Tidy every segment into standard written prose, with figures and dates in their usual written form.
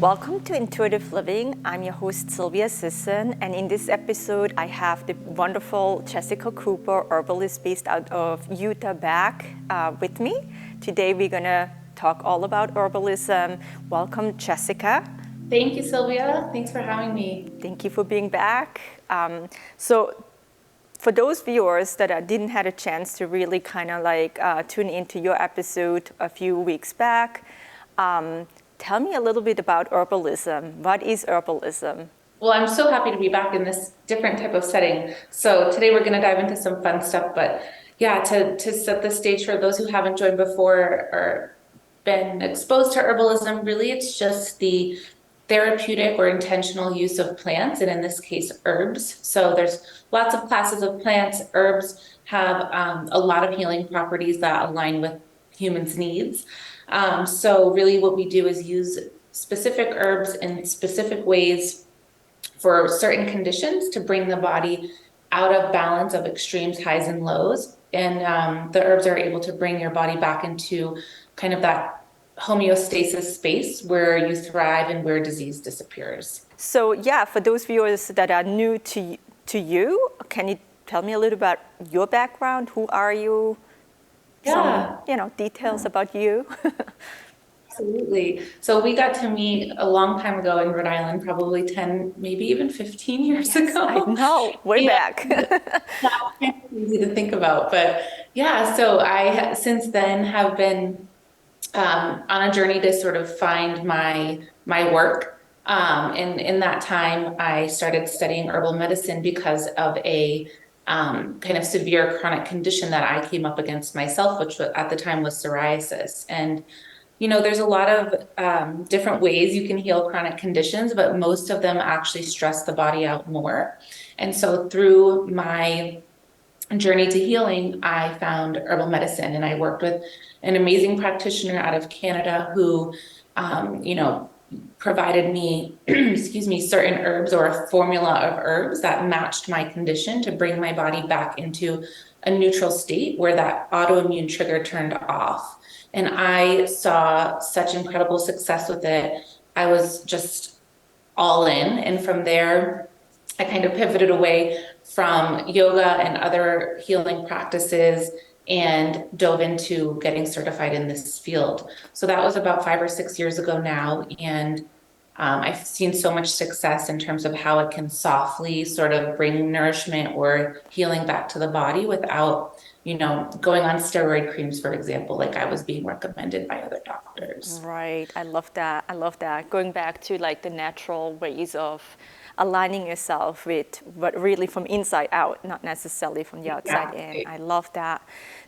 Welcome to Intuitive Living. I'm your host, Silvia Sisson, and in this episode, I have the wonderful Jessica Cooper, herbalist based out of Utah, back with me. Today, we're going to talk all about herbalism. Welcome, Jessica. Thank you, Sylvia. Thanks for having me. Thank you for being back. So for those viewers that didn't have a chance to really kind of tune into your episode a few weeks back, tell me a little bit about herbalism. What is herbalism? Well, I'm so happy to be back in this different type of setting. So today we're going to dive into some fun stuff, but yeah, to set the stage for those who haven't joined before or been exposed to herbalism, really it's just the therapeutic or intentional use of plants, and in this case, herbs. So there's lots of classes of plants. Herbs have a lot of healing properties that align with humans' needs. So really what we do is use specific herbs in specific ways for certain conditions to bring the body out of balance of extremes, highs and lows. And the herbs are able to bring your body back into kind of that homeostasis space where you thrive and where disease disappears. So yeah, for those viewers that are new to you, can you tell me a little about your background? Who are you? Yeah. Some, details about you. Absolutely. So we got to meet a long time ago in Rhode Island, probably 10, maybe even 15 years ago. I know, way back. That's kind of easy to think about. But yeah, so I since then have been on a journey to sort of find my work. And in that time, I started studying herbal medicine because of a kind of severe chronic condition that I came up against myself, which at the time was psoriasis. And there's a lot of different ways you can heal chronic conditions, but most of them actually stress the body out more. And so through my journey to healing, I found herbal medicine, and I worked with an amazing practitioner out of Canada who, provided me, excuse me, certain herbs or a formula of herbs that matched my condition to bring my body back into a neutral state where that autoimmune trigger turned off. And I saw such incredible success with it. I was just all in. And from there, I kind of pivoted away from yoga and other healing practices and dove into getting certified in this field. So that was about 5 or 6 years ago now. And I've seen so much success in terms of how it can softly sort of bring nourishment or healing back to the body without, going on steroid creams, for example, like I was being recommended by other doctors. Right. I love that. I love that. Going back to like the natural ways of aligning yourself with what really from inside out, not necessarily from the outside in. I love that.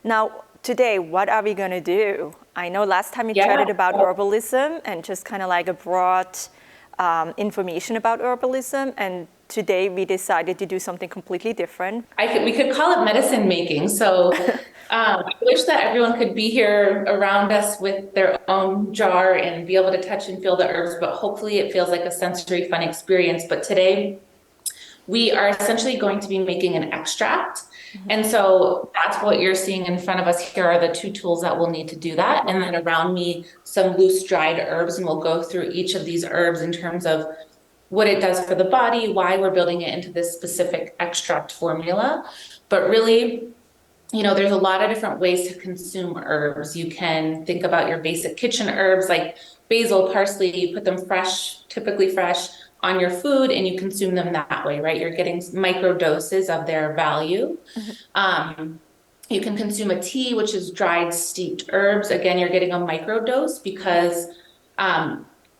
Now, today, what are we going to do? I know last time we chatted about herbalism and just kind of like a broad information about herbalism, and today we decided to do something completely different. We could call it medicine making. So I wish that everyone could be here around us with their own jar and be able to touch and feel the herbs, but hopefully it feels like a sensory fun experience. But today we are essentially going to be making an extract. And so that's what you're seeing in front of us. Here are the 2 tools that we'll need to do that. And then around me, some loose dried herbs, and we'll go through each of these herbs in terms of what it does for the body, why we're building it into this specific extract formula. But really, there's a lot of different ways to consume herbs. You can think about your basic kitchen herbs like basil, parsley, you put them fresh, typically fresh, on your food, and you consume them that way, right? You're getting micro doses of their value. You can consume a tea, which is dried steeped herbs. Again, you're getting a micro dose because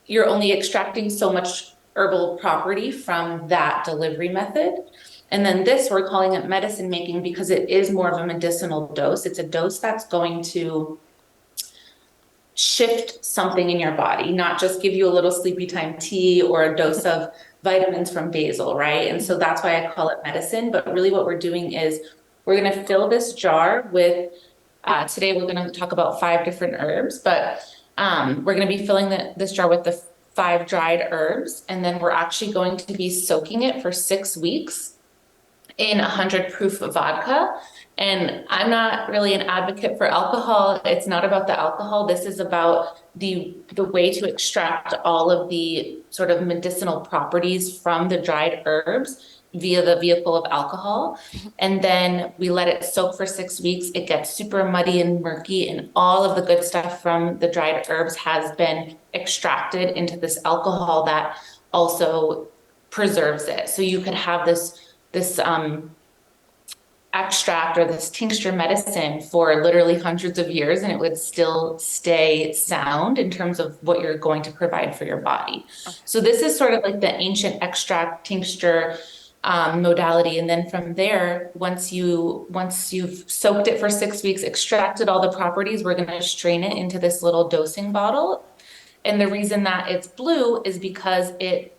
you're only extracting so much herbal property from that delivery method. And then this, we're calling it medicine making because it is more of a medicinal dose. It's a dose that's going to shift something in your body, not just give you a little sleepy time tea or a dose of vitamins from basil, right? And so that's why I call it medicine. But really what we're doing is we're going to fill this jar with, today we're going to talk about 5 different herbs, but we're going to be filling this jar with the 5 dried herbs. And then we're actually going to be soaking it for 6 weeks in 100 proof vodka. And I'm not really an advocate for alcohol. It's not about the alcohol. This is about the way to extract all of the sort of medicinal properties from the dried herbs via the vehicle of alcohol. And then we let it soak for 6 weeks. It gets super muddy and murky, and all of the good stuff from the dried herbs has been extracted into this alcohol that also preserves it. So you could have this extract or this tincture medicine for literally hundreds of years, and it would still stay sound in terms of what you're going to provide for your body. Okay. So this is sort of like the ancient extract tincture modality. And then from there, once you've soaked it for 6 weeks, extracted all the properties, we're going to strain it into this little dosing bottle. And the reason that it's blue is because it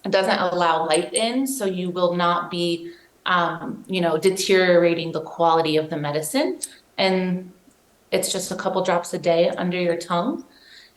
doesn't allow light in, so you will not be deteriorating the quality of the medicine. And it's just a couple drops a day under your tongue.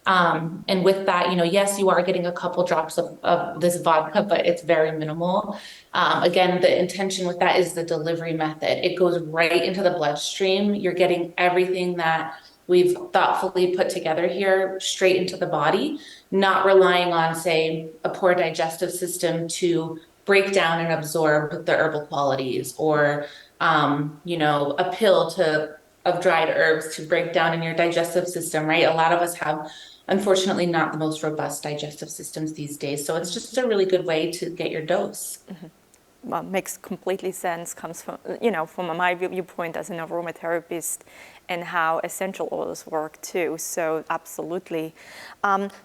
And with that, yes, you are getting a couple drops of this vodka, but it's very minimal. Again, the intention with that is the delivery method. It goes right into the bloodstream. You're getting everything that we've thoughtfully put together here straight into the body, not relying on, say, a poor digestive system to break down and absorb the herbal qualities, or a pill of dried herbs to break down in your digestive system, right? A lot of us have, unfortunately, not the most robust digestive systems these days. So it's just a really good way to get your dose. Mm-hmm. Well, makes completely sense, comes from, from my viewpoint as an aromatherapist, and how essential oils work too. So absolutely.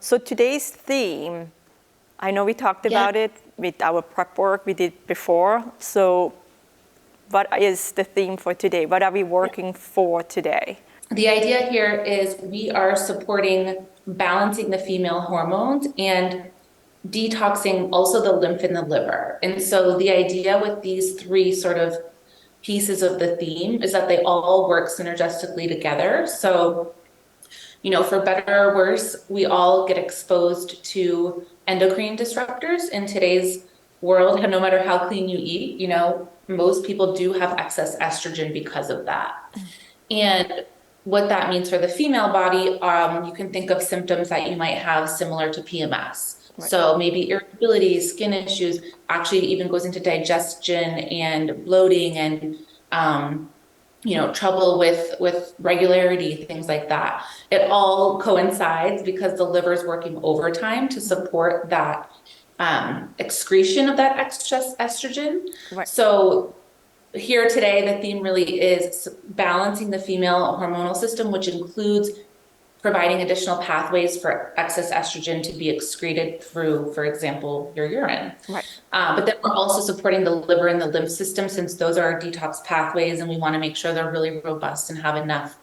So today's theme, I know we talked about it with our prep work we did before. So what is the theme for today? What are we working for today? The idea here is we are supporting balancing the female hormones and detoxing also the lymph in the liver. And so the idea with these three sort of pieces of the theme is that they all work synergistically together. So, for better or worse, we all get exposed to endocrine disruptors in today's world. No matter how clean you eat, most people do have excess estrogen because of that. And what that means for the female body, you can think of symptoms that you might have similar to PMS. Right. So maybe irritability, skin issues, actually even goes into digestion and bloating and, trouble with regularity, things like that. It all coincides because the liver is working overtime to support that excretion of that excess estrogen. Right. So here today, the theme really is balancing the female hormonal system, which includes providing additional pathways for excess estrogen to be excreted through, for example, your urine. Right. But then we're also supporting the liver and the lymph system, since those are our detox pathways, and we want to make sure they're really robust and have enough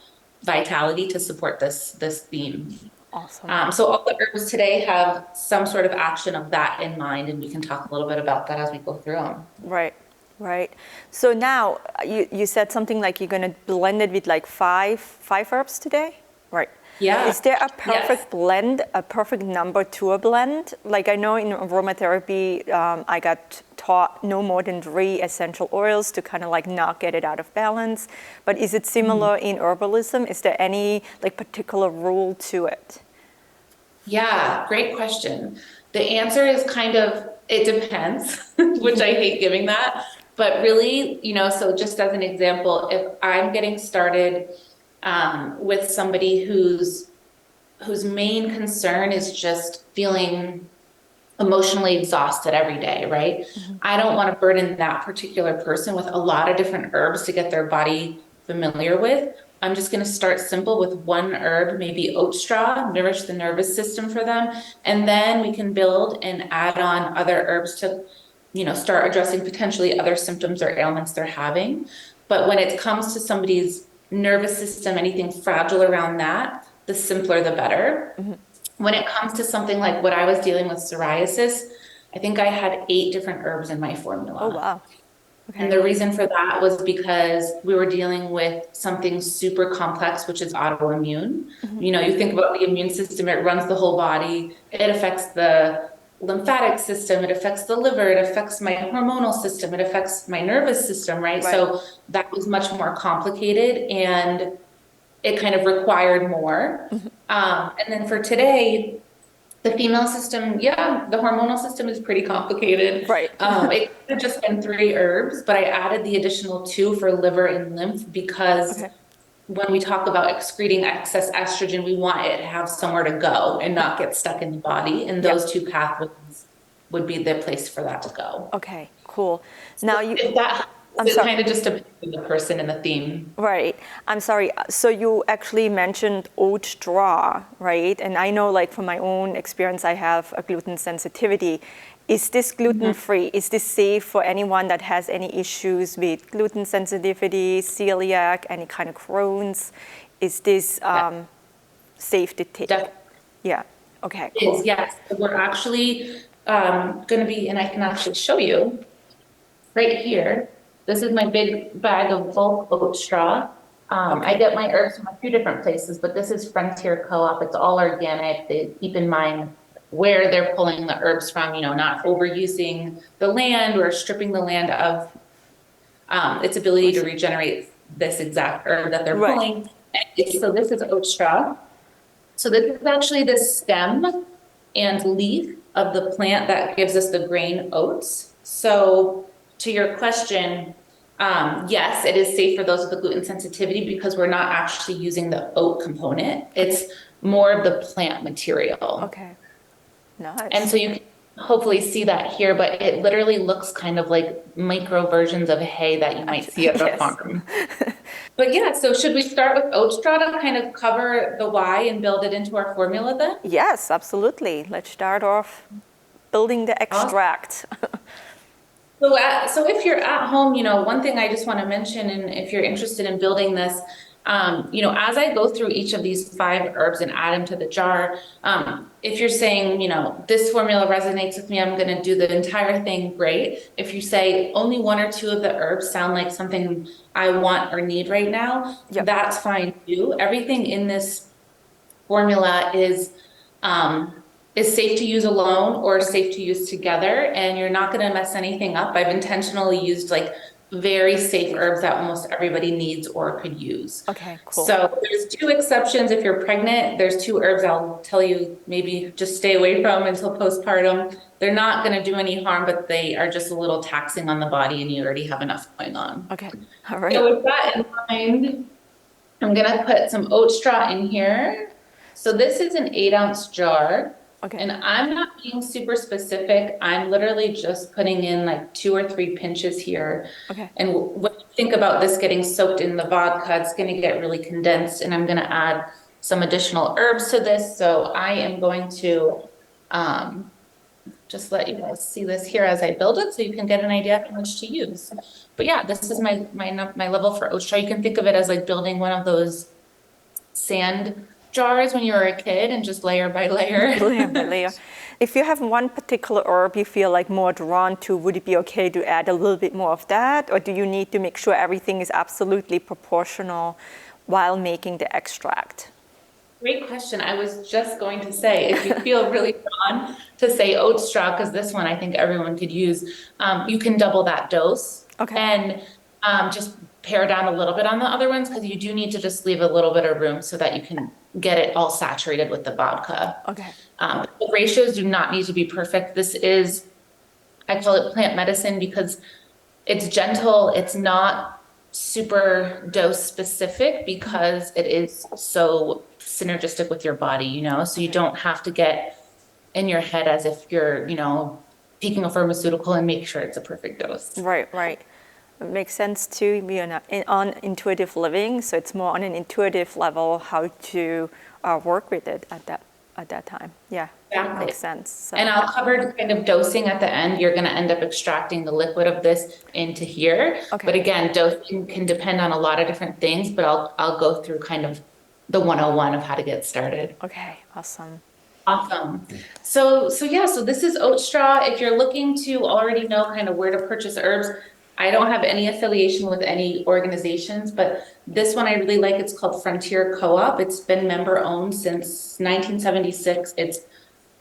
vitality to support this theme. Awesome. So all the herbs today have some sort of action of that in mind, and we can talk a little bit about that as we go through them. Right. Right. So now you said something like you're going to blend it with like five herbs today? Right. Yeah. Is there a perfect blend, a perfect number to a blend? Like I know in aromatherapy, I got taught no more than 3 essential oils to kind of like not get it out of balance. But is it similar in herbalism? Is there any like particular rule to it? Yeah, great question. The answer is kind of, it depends, which I hate giving that. But really, so just as an example, if I'm getting started with somebody whose main concern is just feeling emotionally exhausted every day, right? Mm-hmm. I don't want to burden that particular person with a lot of different herbs to get their body familiar with. I'm just going to start simple with one herb, maybe oat straw, nourish the nervous system for them. And then we can build and add on other herbs to, start addressing potentially other symptoms or ailments they're having. But when it comes to somebody's nervous system, anything fragile around that, the simpler the better. Mm-hmm. When it comes to something like what I was dealing with, psoriasis, I think I had 8 different herbs in my formula. Oh, wow. Okay. And the reason for that was because we were dealing with something super complex, which is autoimmune. Mm-hmm. You think about the immune system, it runs the whole body. It affects the lymphatic system, it affects the liver, it affects my hormonal system, it affects my nervous system, right? So that was much more complicated and it kind of required more. And then for today, the female system, yeah, the hormonal system is pretty complicated. Right. It could have just been 3 herbs, but I added the additional 2 for liver and lymph because when we talk about excreting excess estrogen, we want it to have somewhere to go and not get stuck in the body. And those 2 pathways would be the place for that to go. Okay, cool. Now so if that it kind of just depends on the person and the theme. Right. I'm sorry. So you actually mentioned oat straw, right? And I know, like, from my own experience, I have a gluten sensitivity. Is this gluten-free? Is this safe for anyone that has any issues with gluten sensitivity, celiac, any kind of Crohn's? Is this safe to take? Yeah. Okay, cool. It is, yes. We're actually going to be, and I can actually show you right here. This is my big bag of bulk oat straw. I get my herbs from a few different places, but this is Frontier Co-op. It's all organic. They keep in mind where they're pulling the herbs from, you know, not overusing the land or stripping the land of its ability to regenerate this exact herb that they're pulling. So this is oat straw. So this is actually the stem and leaf of the plant that gives us the grain oats. So to your question, yes, it is safe for those with the gluten sensitivity because we're not actually using the oat component. It's more of the plant material. Okay. Nice. And so you can hopefully see that here, but it literally looks kind of like micro versions of hay that you might see at a farm. But yeah, so should we start with oat straw to kind of cover the why and build it into our formula then? Yes, absolutely. Let's start off building the extract. So if you're at home, you know, one thing I just want to mention, and if you're interested in building this, you know, as I go through each of these 5 herbs and add them to the jar, if you're saying, you know, this formula resonates with me, I'm going to do the entire thing, great. If you say only 1 or 2 of the herbs sound like something I want or need right now, that's fine too. Everything in this formula is safe to use alone or safe to use together, and you're not going to mess anything up. I've intentionally used like very safe herbs that almost everybody needs or could use. Okay, cool. So there's 2 exceptions. If you're pregnant, there's 2 herbs I'll tell you maybe just stay away from until postpartum. They're not going to do any harm, but they are just a little taxing on the body and you already have enough going on. Okay, all right. So with that in mind, I'm going to put some oat straw in here. So this is an 8-ounce jar. Okay. And I'm not being super specific. I'm literally just putting in like 2 or 3 pinches here. Okay. And when you think about this getting soaked in the vodka, it's going to get really condensed, and I'm going to add some additional herbs to this. So I am going to just let you guys see this here as I build it so you can get an idea of how much to use. But yeah, this is my level for oat straw. You can think of it as like building one of those sand jars when you were a kid and just layer by layer. Layer by layer. If you have one particular herb you feel like more drawn to, would it be okay to add a little bit more of that? Or do you need to make sure everything is absolutely proportional while making the extract? Great question. I was just going to say, if you feel really drawn to say oat straw, because this one I think everyone could use, you can double that dose. Okay. And just pare down a little bit on the other ones, because you do need to just leave a little bit of room so that you can get it all saturated with the vodka. Okay. The ratios do not need to be perfect. This is, I call it plant medicine because it's gentle. It's not super dose specific because it is so synergistic with your body, you know, so you don't have to get in your head as if you're, you know, taking a pharmaceutical and make sure it's a perfect dose. Right, right. It makes sense to be on intuitive living, so it's more on an intuitive level how to work with it at that time. Yeah, exactly. That makes sense. So. And I'll cover kind of dosing at the end. You're going to end up extracting the liquid of this into here. Okay. But again, dosing can depend on a lot of different things, but I'll go through kind of the 101 of how to get started. Okay, awesome. Awesome. So this is oat straw. If you're looking to already know kind of where to purchase herbs, I don't have any affiliation with any organizations, but this one I really like. It's called Frontier Co-op. It's been member owned since 1976. It's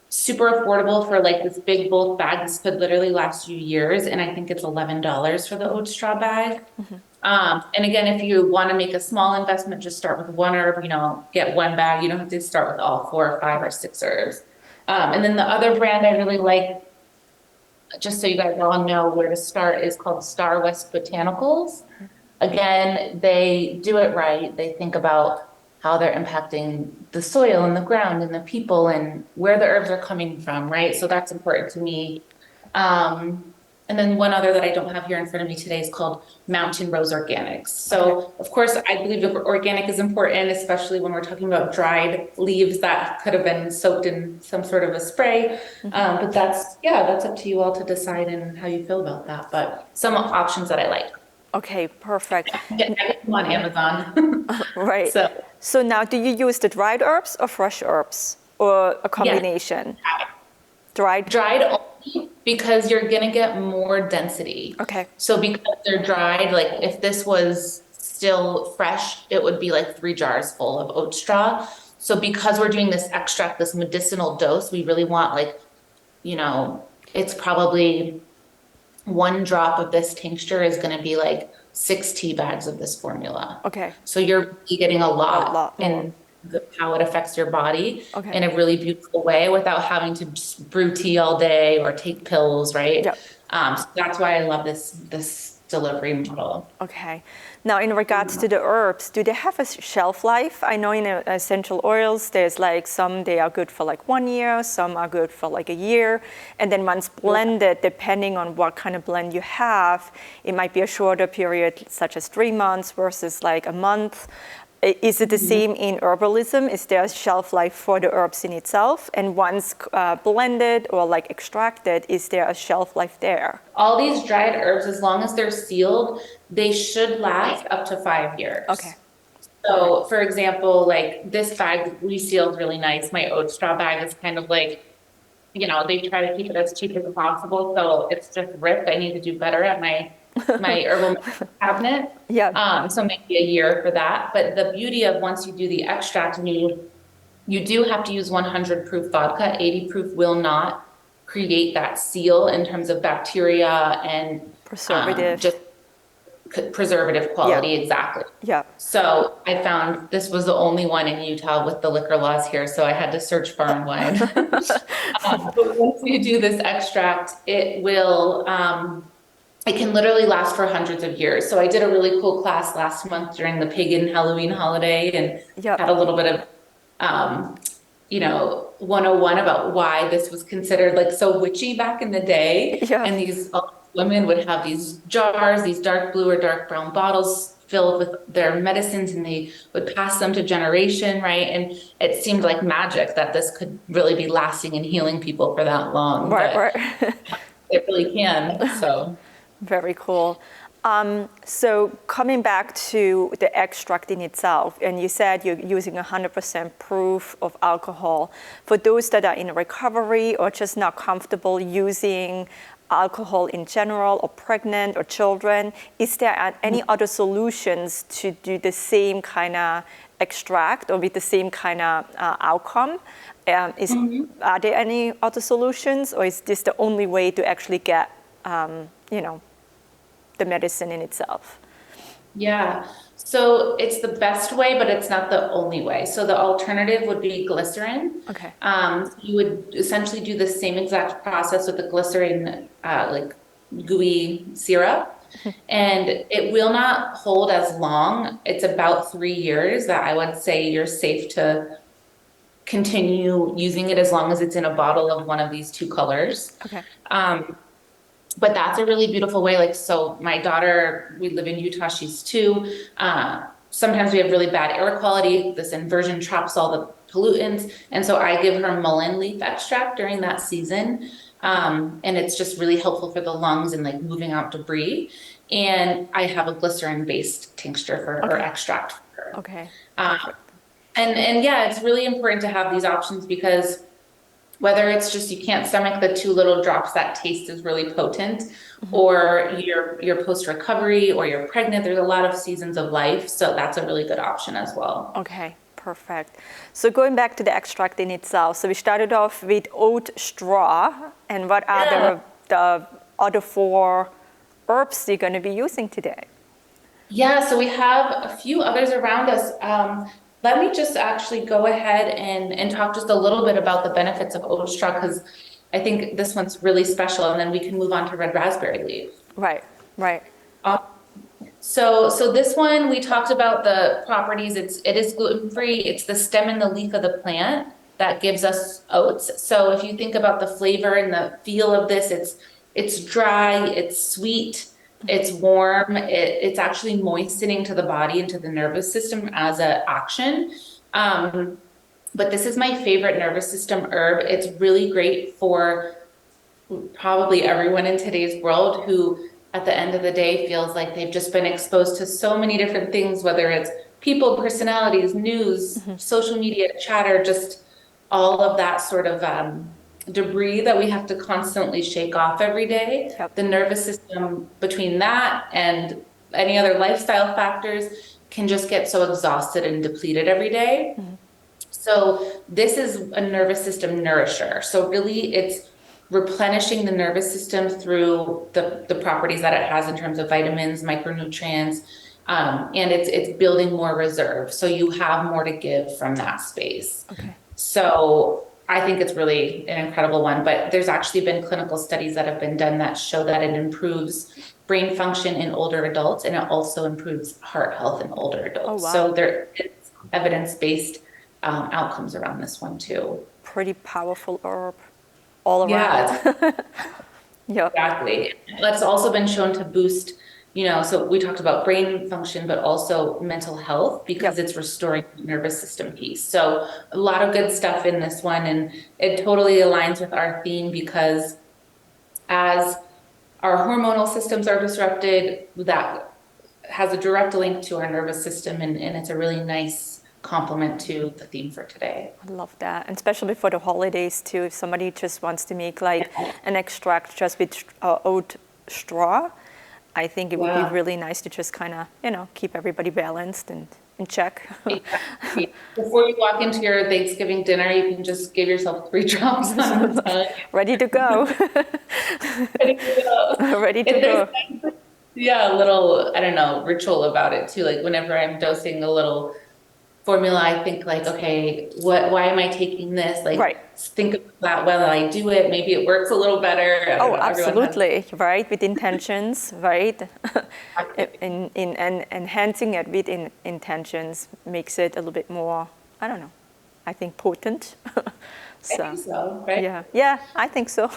super affordable for like this big bulk bag. This could literally last you years. And I think it's $11 for the oat straw bag. And again, if you want to make a small investment, just start with one herb, get one bag. You don't have to start with all 4 or 5 or 6 herbs. And then the other brand I really like, just so you guys all know where to start, is called Star West Botanicals. Again, they do it right. They think about how they're impacting the soil and the ground and the people and where the herbs are coming from, right? So that's important to me. And then one other that I don't have here in front of me today is called Mountain Rose Organics. So of course, I believe organic is important, especially when we're talking about dried leaves that could have been soaked in some sort of a spray. But that's up to you all to decide and how you feel about that. But some options that I like. Okay, perfect. I get them on Amazon. Right. So now, do you use the dried herbs or fresh herbs, or a combination? Yes. Dried only because you're gonna get more density. Okay. So because they're dried, like if this was still fresh, it would be like 3 jars full of oat straw. So because we're doing this extract, this medicinal dose, we really want it's probably 1 drop of this tincture is going to be like 6 tea bags of this formula. Okay. So you're really getting a lot in how it affects your body Okay. in a really beautiful way without having to just brew tea all day or take pills, right? Yep. So that's why I love this delivery model. Okay. Now, in regards to the herbs, do they have a shelf life? I know in essential oils, there's like some they are good for like 1 year, some are good for like a year, and then once blended, depending on what kind of blend you have, it might be a shorter period, such as 3 months versus like a month. Is it the same in herbalism? Is there a shelf life for the herbs in itself? And once blended or like extracted, is there a shelf life there? All these dried herbs, as long as they're sealed, they should last up to 5 years. Okay. So for example, like this bag we sealed really nice. My oat straw bag is kind of like, they try to keep it as cheap as possible. So it's just ripped. I need to do better at my herbal cabinet. Yeah. So maybe a year for that. But the beauty of once you do the extract, you do have to use 100 proof vodka. 80 proof will not create that seal in terms of bacteria and Preservative. just preservative quality. Yeah. Exactly. Yeah. So I found this was the only one in Utah with the liquor laws here. So I had to search far and wide. But once you do this extract, it will, it can literally last for hundreds of years. So I did a really cool class last month during the pagan Halloween holiday and had a little bit of, 101 about why this was considered like so witchy back in the day. Yeah. And these women would have these jars, these dark blue or dark brown bottles filled with their medicines, and they would pass them to generation, right? And it seemed like magic that this could really be lasting and healing people for that long. Right. It really can, so. Very cool. So coming back to the extract in itself, and you said you're using 100% proof of alcohol. For those that are in recovery or just not comfortable using alcohol in general, or pregnant or children, is there any other solutions to do the same kind of extract or with the same kind of outcome? Are there any other solutions, or is this the only way to actually get the medicine in itself? Yeah, so it's the best way, but it's not the only way. So the alternative would be glycerin. Okay. You would essentially do the same exact process with the glycerin, like gooey syrup, and it will not hold as long. It's about 3 years that I would say you're safe to continue using it as long as it's in a bottle of one of these 2 colors. Okay. But that's a really beautiful way. Like, so my daughter, we live in Utah, she's 2. Sometimes we have really bad air quality. This inversion traps all the pollutants. And so I give her mullein leaf extract during that season. And it's just really helpful for the lungs and like moving out debris. And I have a glycerin based tincture for her, or extract for her. Okay. And yeah, it's really important to have these options, because whether it's just you can't stomach the 2 little drops that taste is really potent, or you're post-recovery, or you're pregnant, there's a lot of seasons of life. So that's a really good option as well. Okay, Perfect. So going back to the extract in itself, so we started off with oat straw, and what are the other 4 herbs you're going to be using today? Yeah, so we have a few others around us. Let me just actually go ahead and talk just a little bit about the benefits of oat straw, because I think this one's really special, and then we can move on to red raspberry leaf. Right, right. Um, so this one, we talked about the properties. It is gluten-free. It's the stem and the leaf of the plant that gives us oats. So if you think about the flavor and the feel of this, it's dry, it's sweet, it's warm, it's actually moistening to the body and to the nervous system as an action. But this is my favorite nervous system herb. It's really great for probably everyone in today's world who at the end of the day feels like they've just been exposed to so many different things, whether it's people, personalities, news, social media, chatter, just all of that sort of debris that we have to constantly shake off every day. Yep. The nervous system, between that and any other lifestyle factors, can just get so exhausted and depleted every day. So this is a nervous system nourisher. So really it's replenishing the nervous system through the properties that it has in terms of vitamins, micronutrients, and it's building more reserve. So you have more to give from that space. Okay. So I think it's really an incredible one, but there's actually been clinical studies that have been done that show that it improves brain function in older adults, and it also improves heart health in older adults. Oh, wow. So there is evidence-based outcomes around this one too. Pretty powerful herb all around. Yeah, Yeah. exactly. That's also been shown to boost, so we talked about brain function, but also mental health, because it's restoring the nervous system piece. So a lot of good stuff in this one, and it totally aligns with our theme, because as our hormonal systems are disrupted, that has a direct link to our nervous system, and it's a really nice complement to the theme for today. I love that, and especially for the holidays too. If somebody just wants to make like an extract just with oat straw, I think it would be really nice to just kind of, keep everybody balanced and in check. Exactly. Before you walk into your Thanksgiving dinner, you can just give yourself 3 drops on the tongue. Ready to go. Ready to go. Ready to go. Yeah, a little, I don't know, ritual about it too. Like whenever I'm dosing a little formula, I think like, okay, why am I taking this? Like, think about that while I do it. Maybe it works a little better. Oh, absolutely. Right. With intentions, right? in enhancing it with intentions makes it a little bit more, I don't know, I think potent. So, I think so, right? Yeah, I think so.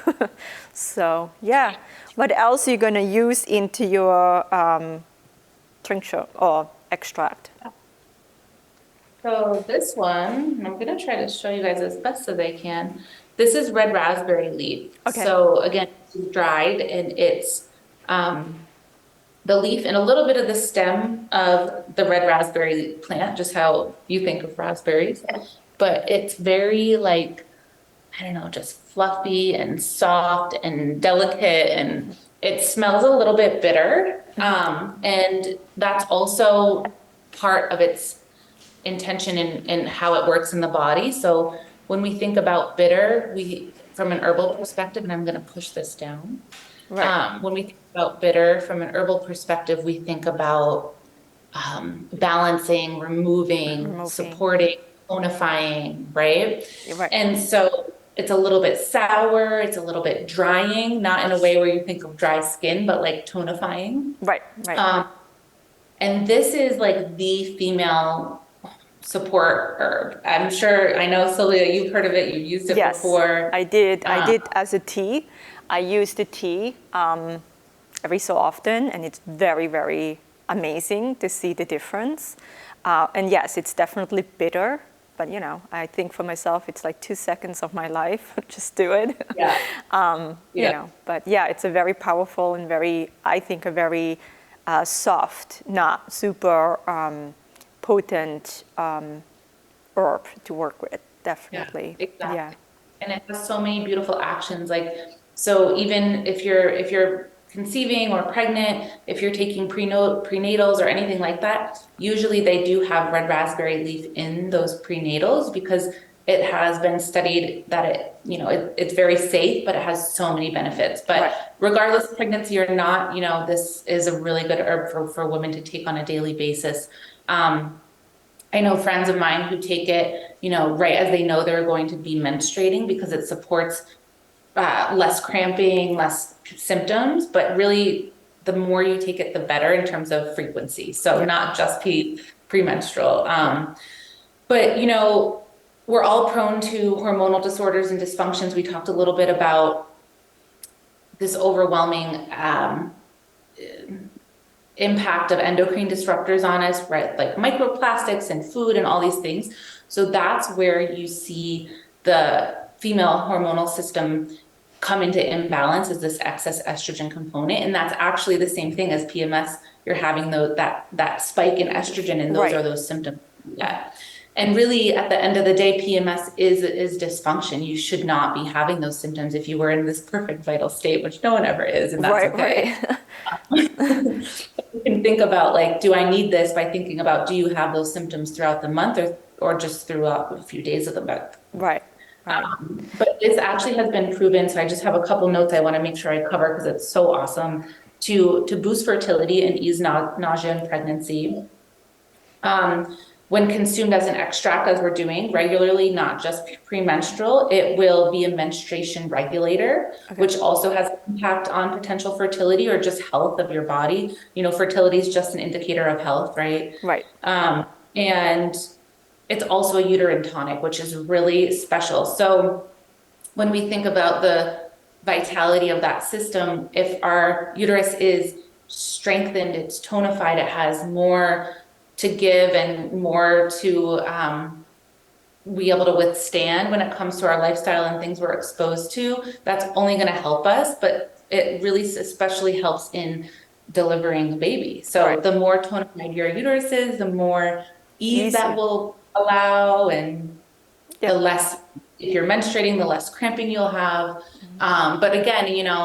So, yeah. What else are you going to use into your tincture or extract? So this one, I'm going to try to show you guys as best as I can. This is red raspberry leaf. Okay. So again, it's dried, and it's the leaf and a little bit of the stem of the red raspberry plant, just how you think of raspberries. But it's very like, I don't know, just fluffy and soft and delicate, and it smells a little bit bitter. And that's also part of its intention in how it works in the body. So when we think about bitter, from an herbal perspective, and I'm going to push this down. Right. When we think about bitter from an herbal perspective, we think about balancing, removing, supporting, tonifying, right? Right. And so it's a little bit sour, it's a little bit drying, not in a way where you think of dry skin, but like tonifying. Right, right. And this is like the female support herb. I know, Silvia, you've heard of it, you've used it before. I did as a tea. I use the tea every so often, and it's very, very amazing to see the difference. And yes, it's definitely bitter, but I think for myself, it's like 2 seconds of my life. Just do it. Yeah. But yeah, it's a very powerful and I think a very soft, not super potent herb to work with, definitely. Yeah, exactly. And it has so many beautiful actions. Like, so even if you're conceiving or pregnant, if you're taking prenatals or anything like that, usually they do have red raspberry leaf in those prenatals because it has been studied that it's very safe, but it has so many benefits. But regardless of pregnancy or not, this is a really good herb for women to take on a daily basis. I know friends of mine who take it, right as they know they're going to be menstruating because it supports less cramping, less symptoms, but really the more you take it, the better in terms of frequency. So not just premenstrual. But, we're all prone to hormonal disorders and dysfunctions. We talked a little bit about this overwhelming impact of endocrine disruptors on us, right? Like microplastics and food and all these things. So that's where you see the female hormonal system come into imbalance, is this excess estrogen component. And that's actually the same thing as PMS. You're having that spike in estrogen, and those are those symptoms. Yeah. And really, at the end of the day, PMS is dysfunction. You should not be having those symptoms if you were in this perfect vital state, which no one ever is, and that's okay. You can think about, like, do I need this, by thinking about, do you have those symptoms throughout the month or just throughout a few days of the month? Right. But this actually has been proven, so I just have a couple notes I want to make sure I cover because it's so awesome, to boost fertility and ease nausea in pregnancy. When consumed as an extract, as we're doing regularly, not just premenstrual, it will be a menstruation regulator, which also has impact on potential fertility or just health of your body. Fertility is just an indicator of health, right? Right. And it's also a uterine tonic, which is really special. So when we think about the vitality of that system, if our uterus is strengthened, it's tonified, it has more to give and more to be able to withstand when it comes to our lifestyle and things we're exposed to, that's only going to help us, but it really especially helps in delivering a baby. So the more tonified your uterus is, the more ease that will allow, and the less, if you're menstruating, the less cramping you'll have. But again,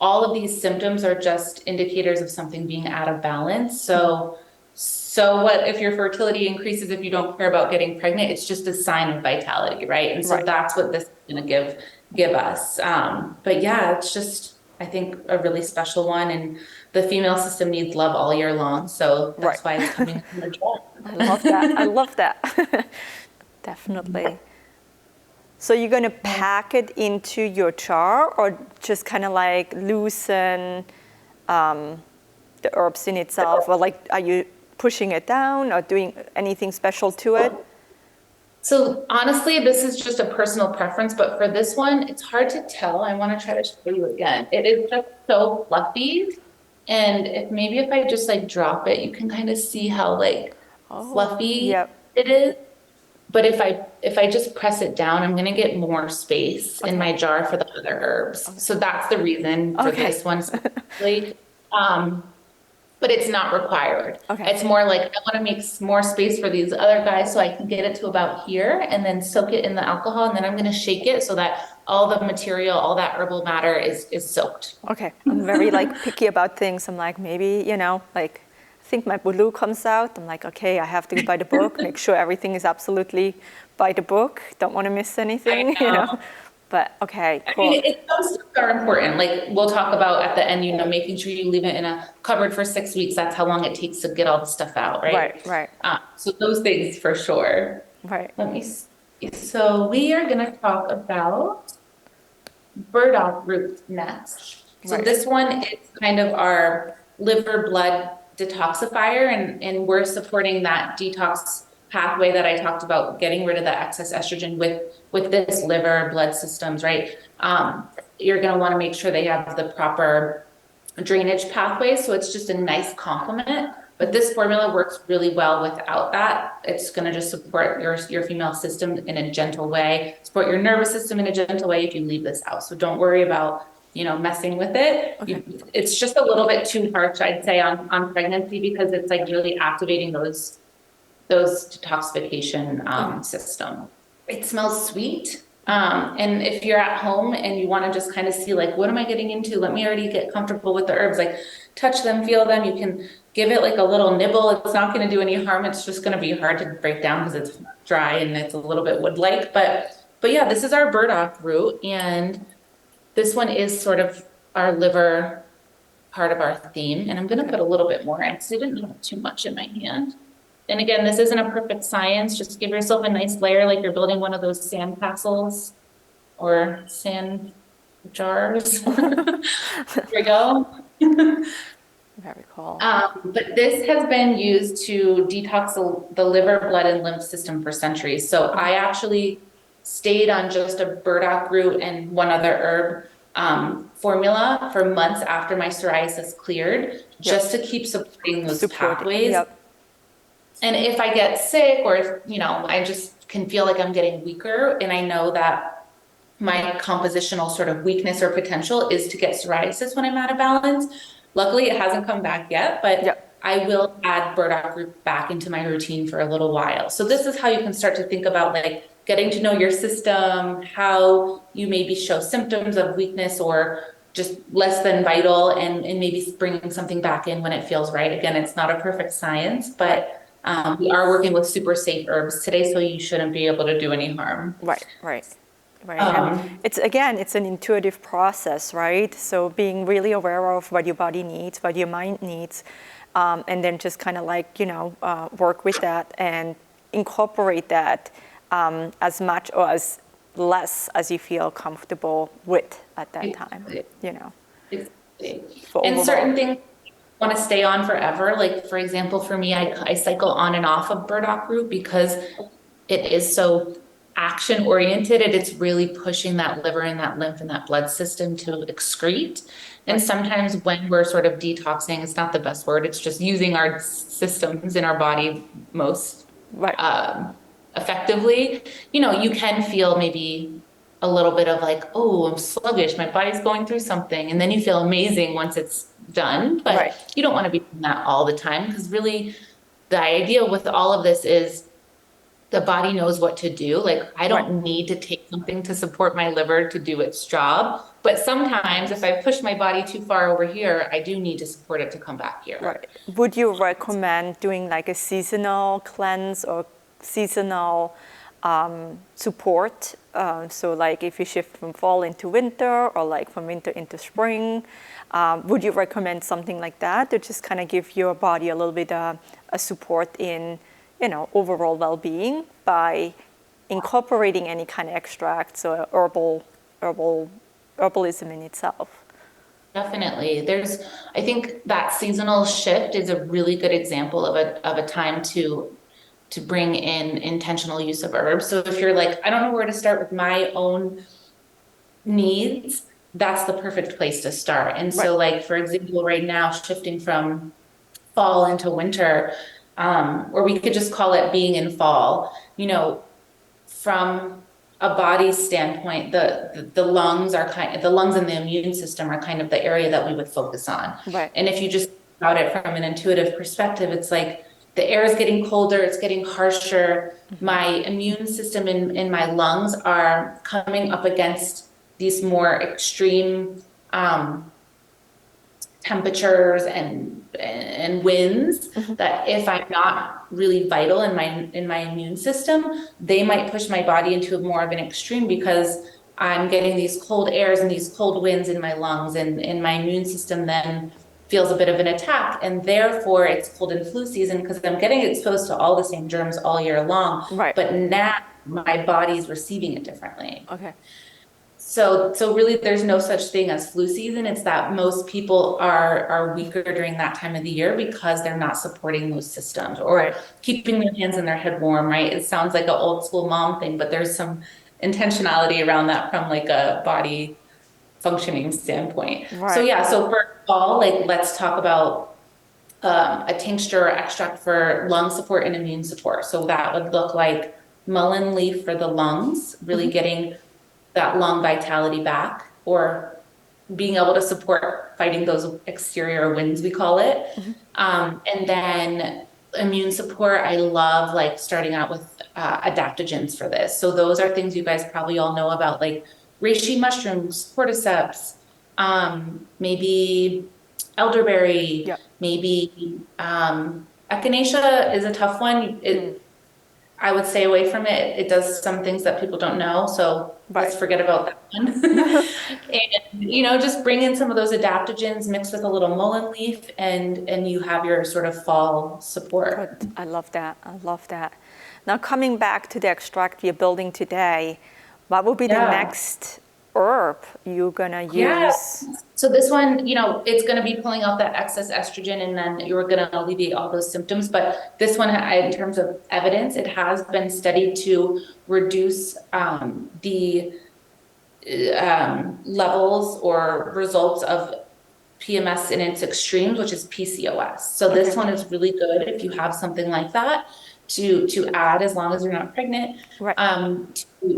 all of these symptoms are just indicators of something being out of balance. So what if your fertility increases if you don't care about getting pregnant? It's just a sign of vitality, right? And so that's what this is going to give us. But yeah, it's just, I think, a really special one, and the female system needs love all year long. So that's why it's coming from the jar. I love that. I love that. Definitely. So you're going to pack it into your jar, or just kind of like loosen the herbs in itself, or like, are you pushing it down or doing anything special to it? So honestly, this is just a personal preference, but for this one, it's hard to tell. I want to try to show you again. It is just so fluffy. And if I just like drop it, you can kind of see how fluffy it is. But if I just press it down, I'm going to get more space in my jar for the other herbs. So that's the reason for this one specifically. But it's not required. It's more like, I want to make more space for these other guys so I can get it to about here, and then soak it in the alcohol, and then I'm going to shake it so that all the material, all that herbal matter is soaked. Okay. I'm very picky about things. I'm like, maybe, I think my blue comes out. I'm like, okay, I have to go by the book, make sure everything is absolutely by the book. Don't want to miss anything, But okay, cool. I mean, those things are important. Like we'll talk about at the end, making sure you leave it in a cupboard for 6 weeks. That's how long it takes to get all the stuff out, right? Right. So those things for sure. Right. Let me see. So we are going to talk about burdock root next. So this one is kind of our liver blood detoxifier, and we're supporting that detox pathway that I talked about, getting rid of the excess estrogen with this liver blood systems, right? You're going to want to make sure they have the proper drainage pathway. So it's just a nice complement, but this formula works really well without that. It's going to just support your female system in a gentle way, support your nervous system in a gentle way if you leave this out. So don't worry about, messing with it. It's just a little bit too harsh, I'd say, on pregnancy, because it's like really activating those detoxification system. It smells sweet. And if you're at home and you want to just kind of see like, what am I getting into? Let me already get comfortable with the herbs, like touch them, feel them. You can give it like a little nibble. It's not going to do any harm. It's just going to be hard to break down because it's dry and it's a little bit wood-like. But yeah, this is our burdock root. And this one is sort of our liver part of our theme. And I'm going to put a little bit more in because I didn't have too much in my hand. And again, this isn't a perfect science. Just give yourself a nice layer like you're building one of those sand castles or sand jars. There we go. Very cool. But this has been used to detox the liver, blood, and lymph system for centuries. So I actually stayed on just a burdock root and one other herb formula for months after my psoriasis cleared, just to keep supporting those pathways. Yep. And if I get sick or if, you know, I just can feel like I'm getting weaker and I know that my compositional sort of weakness or potential is to get psoriasis when I'm out of balance. Luckily, it hasn't come back yet, but I will add burdock root back into my routine for a little while. So this is how you can start to think about like getting to know your system, how you maybe show symptoms of weakness or just less than vital and maybe bringing something back in when it feels right. Again, it's not a perfect science, but we are working with super safe herbs today, so you shouldn't be able to do any harm. Right. And it's an intuitive process, right? So being really aware of what your body needs, what your mind needs, and then just kind of like, work with that and incorporate that as much or as less as you feel comfortable with at that time, Exactly. And certain things want to stay on forever. Like, for example, for me, I cycle on and off of burdock root because it is so action oriented and it's really pushing that liver and that lymph and that blood system to excrete. And sometimes when we're sort of detoxing, it's not the best word. It's just using our systems in our body most effectively. You can feel maybe a little bit of like, oh, I'm sluggish. My body's going through something. And then you feel amazing once it's done. But you don't want to be doing that all the time because really the idea with all of this is the body knows what to do. Like I don't need to take something to support my liver to do its job. But sometimes if I push my body too far over here, I do need to support it to come back here. Right. Would you recommend doing like a seasonal cleanse or seasonal support? So like if you shift from fall into winter or like from winter into spring, would you recommend something like that to just kind of give your body a little bit a support in, overall well-being by incorporating any kind of extracts or herbalism in itself? Definitely. I think that seasonal shift is a really good example of a time to bring in intentional use of herbs. So if you're like, I don't know where to start with my own needs, that's the perfect place to start. And so like, for example, right now, shifting from fall into winter, or we could just call it being in fall, from a body standpoint, the lungs and the immune system are kind of the area that we would focus on. Right. And if you just think about it from an intuitive perspective, it's like the air is getting colder, it's getting harsher. My immune system in my lungs are coming up against these more extreme temperatures and winds that if I'm not really vital in my immune system, they might push my body into more of an extreme because I'm getting these cold airs and these cold winds in my lungs and my immune system then feels a bit of an attack. And therefore it's cold and flu season because I'm getting exposed to all the same germs all year long. Right. But now my body's receiving it differently. Okay. So really there's no such thing as flu season. It's that most people are weaker during that time of the year because they're not supporting those systems or keeping their hands and their head warm, right? It sounds like an old school mom thing, but there's some intentionality around that from like a body functioning standpoint. Right. So yeah, so for fall, like let's talk about a tincture or extract for lung support and immune support. So that would look like mullein leaf for the lungs, really getting that lung vitality back or being able to support fighting those exterior winds, we call it. And then immune support, I love like starting out with adaptogens for this. So those are things you guys probably all know about, like reishi mushrooms, cordyceps, maybe elderberry, Yeah. maybe echinacea is a tough one. I would stay away from it. It does some things that people don't know, so let's Right. forget about that one. And just bring in some of those adaptogens mixed with a little mullein leaf, and you have your sort of fall Good. support. I love that. I love that. Now, coming back to the extract you're building today, what will be the Yeah. next herb you're gonna Yeah. use? So this one, it's going to be pulling out that excess estrogen, and then you're going to alleviate all those symptoms. But this one, in terms of evidence, it has been studied to reduce the levels or results of PMS in its extremes, which is PCOS. So this Okay. one is really good if you have something like that to add, as long as you're not pregnant, Right.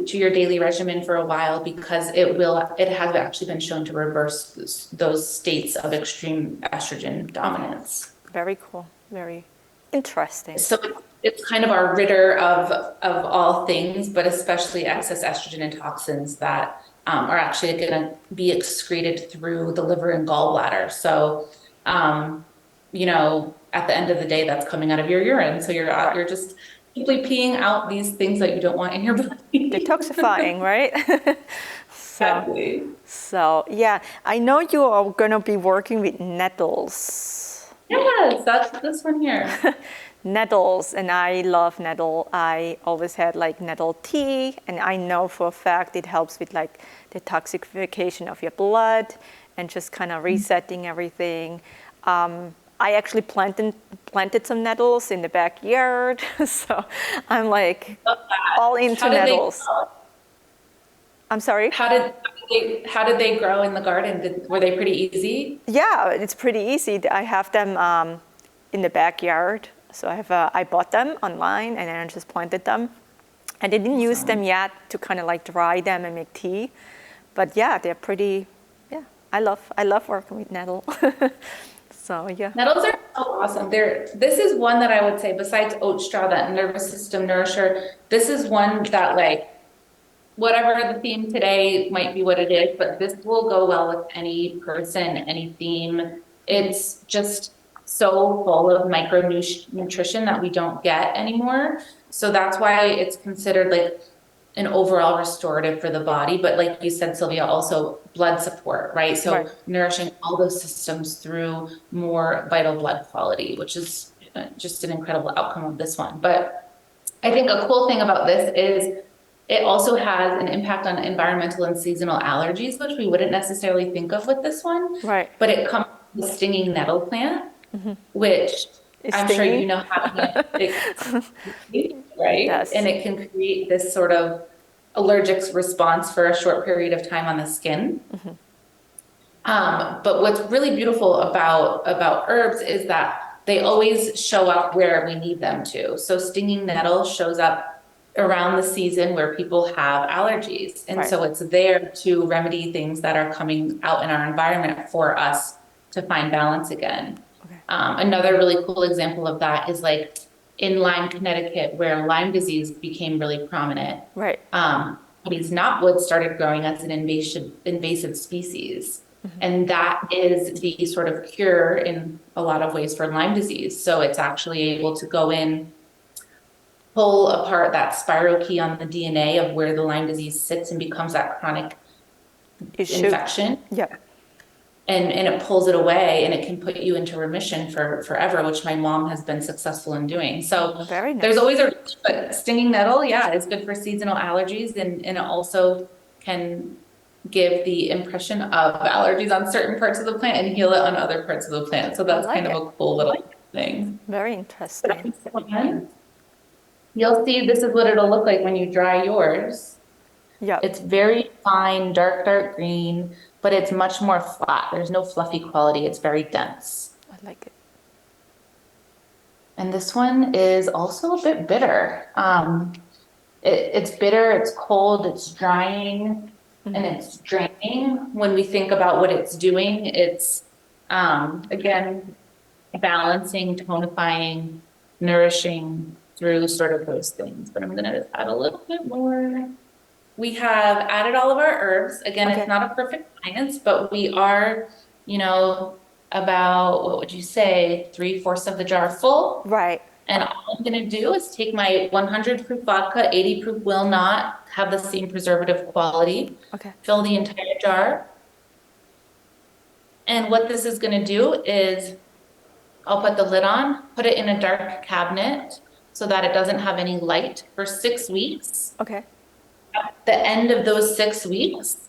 to your daily regimen for a while, because it has actually been shown to reverse those states of extreme estrogen dominance. Very cool. Very interesting. So it's kind of our ritter of all things, but especially excess estrogen and toxins that are actually going to be excreted through the liver and gallbladder. So, at the end of the day, that's coming out of your urine. So you're just simply peeing out these things that you don't want in your body. Detoxifying, right? Exactly. So yeah, I know you are gonna be working with nettles. Yes, that's this one here. Nettles, and I love nettle. I always had like nettle tea, and I know for a fact it helps with like detoxification of your blood and just kind of resetting everything. I actually planted some nettles in the backyard, so I'm like all into How did they nettles. grow? I'm sorry? How did they grow in the garden? Were they pretty easy? Yeah, it's pretty easy. I have them in the backyard. So I bought them online and then I just planted them. I didn't use them yet to kind of like dry them and make tea. But yeah, they're pretty, yeah, I love working with nettle. So yeah. Nettles are so awesome. This is one that I would say, besides oat straw, that nervous system nourisher, this is one that, like, whatever the theme today might be what it is, but this will go well with any person, any theme. It's just so full of micronutrition that we don't get anymore. So that's why it's considered like an overall restorative for the body. But like you said, Sylvia, also blood support, right? So Right. nourishing all those systems through more vital blood quality, which is just an incredible outcome of this one. But I think a cool thing about this is it also has an impact on environmental and seasonal allergies, which we wouldn't necessarily think of with this one. Right. But it comes from the stinging nettle plant, which It's I'm sure stinging. you know how it right? Yes. And it can create this sort of allergic response for a short period of time on the skin. But what's really beautiful about herbs is that they always show up where we need them to. So stinging nettle shows up around the season where people have allergies. And Right. so it's there to remedy things that are coming out in our environment for us to find balance again. Okay. Another really cool example of that is like in Lyme, Connecticut, where Lyme disease became really prominent. Right. These knotwood started growing as an invasive species. And that is the sort of cure in a lot of ways for Lyme disease. So it's actually able to go in, pull apart that spiral key on the DNA of where the Lyme disease sits and becomes that chronic infection. Yeah. And it pulls it away, and it can put you into remission for forever, which my mom has been successful in doing. So Very nice. there's always but stinging nettle, yeah, is good for seasonal allergies, and it also can give the impression of allergies on certain parts of the plant and heal it on other parts of the plant. So that's kind of a cool little thing. Very interesting. You'll see this is what it'll look like when you dry yours. Yeah. It's very fine, dark green, but it's much more flat. There's no fluffy quality. It's very dense. I like it. And this one is also a bit bitter. It's bitter, it's cold, it's drying, and it's draining. When we think about what it's doing, it's, again, balancing, tonifying, nourishing through sort of those things. But I'm gonna just add a little bit more. We have added all of our herbs. Again, Okay. it's not a perfect science, but we are, about, what would you say, 3/4 of the jar full. Right. And all I'm gonna do is take my 100 proof vodka, 80 proof will not have the same preservative quality. Okay. Fill the entire jar. And what this is gonna do is I'll put the lid on, put it in a dark cabinet so that it doesn't have any light for 6 weeks. Okay. At the end of those 6 weeks,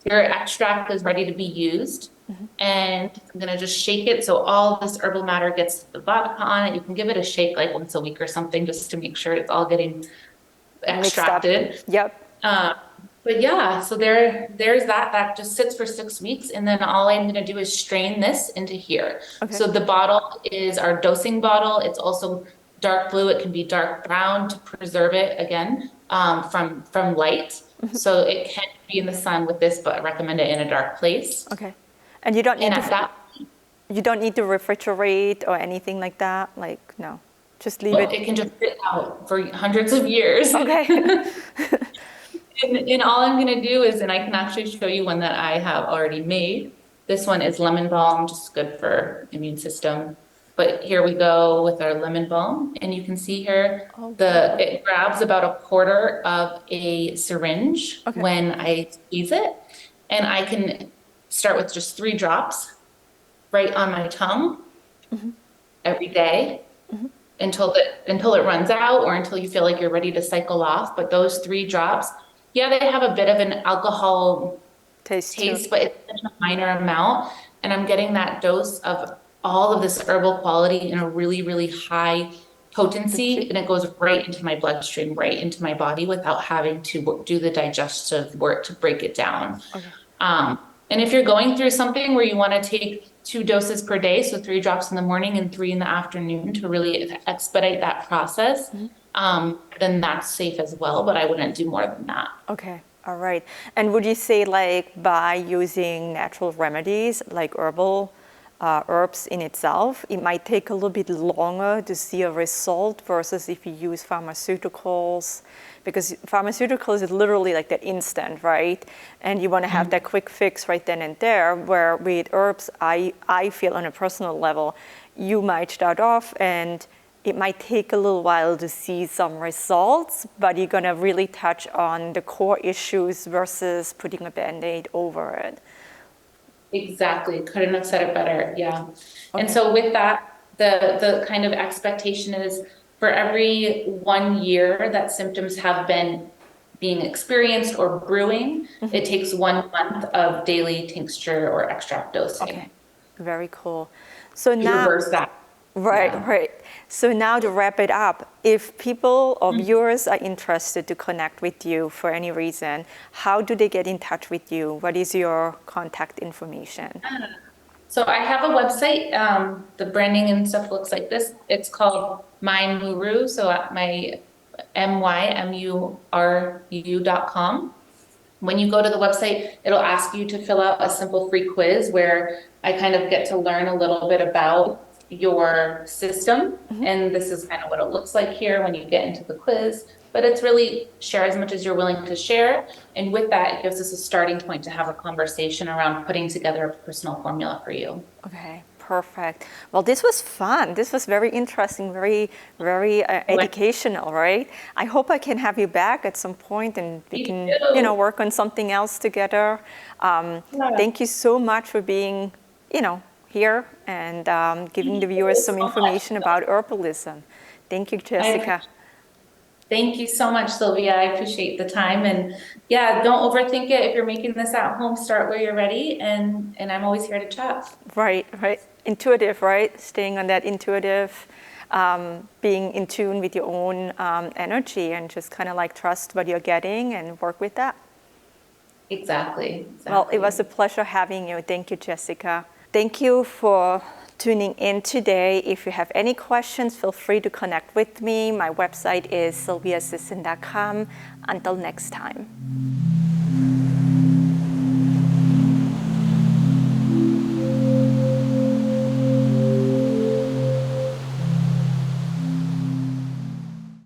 your extract is ready to be used. And I'm gonna just shake it so all this herbal matter gets the vodka on it. You can give it a shake like once a week or something just to make sure it's all getting extracted. Yep. But yeah, so there's that just sits for 6 weeks, and then all I'm gonna do is strain this into here. Okay. So the bottle is our dosing bottle. It's also dark blue. It can be dark brown to preserve it again from light. So it can be in the sun with this, but I recommend it in a dark place. Okay. And you don't need you don't need to refrigerate or anything like that? Like, no, just leave it. It can just sit out for hundreds of years. Okay. And all I'm gonna do is, and I can actually show you one that I have already made. This one is lemon balm, just good for immune system. But here we go with our lemon balm, and you can see here, it grabs about 1/4 of a syringe when I squeeze it. And I can start with just 3 drops right on my tongue every day until it runs out or until you feel like you're ready to cycle off. But those 3 drops, yeah, they have a bit of an alcohol taste, but it's such a minor amount. And I'm getting that dose of all of this herbal quality in a really, really high potency, and it goes right into my bloodstream, right into my body without having to do the digestive work to break it down. And if you're going through something where you want to take 2 doses per day, so 3 drops in the morning and 3 in the afternoon to really expedite that process, then that's safe as well, but I wouldn't do more than that. Okay. All right. And would you say, like, by using natural remedies like herbal herbs in itself, it might take a little bit longer to see a result versus if you use pharmaceuticals? Because pharmaceuticals is literally like that instant, right? And you want to have that quick fix right then and there, where with herbs, I feel on a personal level, you might start off and it might take a little while to see some results, but you're going to really touch on the core issues versus putting a Band-Aid over it. Exactly. Couldn't have said it better. Yeah. Okay. And so with that, the kind of expectation is for every 1 year that symptoms have been being experienced or brewing, it takes 1 month of daily tincture or extract dosing. Okay. Very cool. So you now reverse that. Right, right. So now to wrap it up, if people or viewers are interested to connect with you for any reason, how do they get in touch with you? What is your contact information? So I have a website. The branding and stuff looks like this. It's called MyMuru. So at my MYMURU.com. When you go to the website, it'll ask you to fill out a simple free quiz where I kind of get to learn a little bit about your system. And this is kind of what it looks like here when you get into the quiz. But it's really share as much as you're willing to share. And with that, it gives us a starting point to have a conversation around putting together a personal formula for you. Okay, perfect. Well, this was fun. This was very interesting, very, very educational, right? I hope I can have you back at some point and we can, work on something else together. Thank you so much for being, here and giving the viewers some information about herbalism. Thank you, Jessica. Thank you so much, Silvia. I appreciate the time. And yeah, don't overthink it. If you're making this at home, start where you're ready. And I'm always here to chat. Right, right. Intuitive, right? Staying on that intuitive, being in tune with your own energy and just kind of like trust what you're getting and work with that. Exactly. Well, it was a pleasure having you. Thank you, Jessica. Thank you for tuning in today. If you have any questions, feel free to connect with me. My website is silviasisson.com. Until next time.